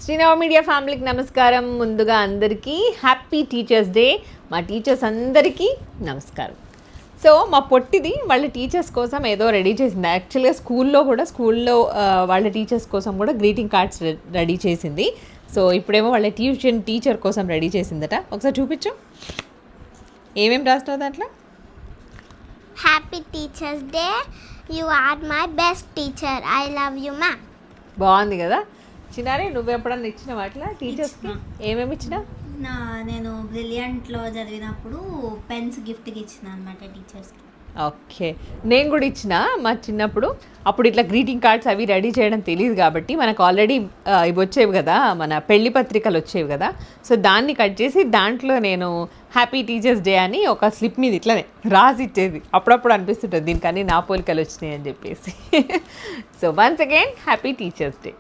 Srinava media ఫ్యామిలీకి నమస్కారం. ముందుగా అందరికీ హ్యాపీ టీచర్స్ డే. మా టీచర్స్ అందరికీ నమస్కారం. సో మా పొట్టిది వాళ్ళ టీచర్స్ కోసం ఏదో రెడీ చేసింది. యాక్చువల్గా స్కూల్లో వాళ్ళ టీచర్స్ కోసం కూడా గ్రీటింగ్ కార్డ్స్ రెడీ చేసింది. సో ఇప్పుడేమో వాళ్ళ ట్యూషన్ టీచర్ కోసం రెడీ చేసిందట. ఒకసారి చూపించు, ఏమేమి రాస్తున్నావు దాంట్లో. Happy teachers day, you are my best teacher, I love you ma'am. బాగుంది కదా. చిన్నారే, నువ్వు ఎప్పుడన్నా ఇచ్చినావు అట్లా టీచర్స్కి? ఏమేమి ఇచ్చినా? నేను బ్రిలియంట్లో చదివినప్పుడు పెన్స్ గిఫ్ట్కి ఇచ్చిన అనమాట టీచర్స్కి. ఓకే, నేను కూడా ఇచ్చిన మా చిన్నప్పుడు. అప్పుడు ఇట్లా గ్రీటింగ్ కార్డ్స్ అవి రెడీ చేయడం తెలియదు కాబట్టి మనకు ఆల్రెడీ ఇవి వచ్చేవి కదా, మన పెళ్లి పత్రికలు వచ్చేవి కదా. సో దాన్ని కట్ చేసి దాంట్లో నేను హ్యాపీ టీచర్స్ డే అని ఒక స్లిప్ మీద ఇట్లనే రాసి ఇచ్చేది. అప్పుడప్పుడు అనిపిస్తుంటుంది దీనికన్నీ నా పోలికలు వచ్చినాయి అని చెప్పేసి. So once again happy teachers day.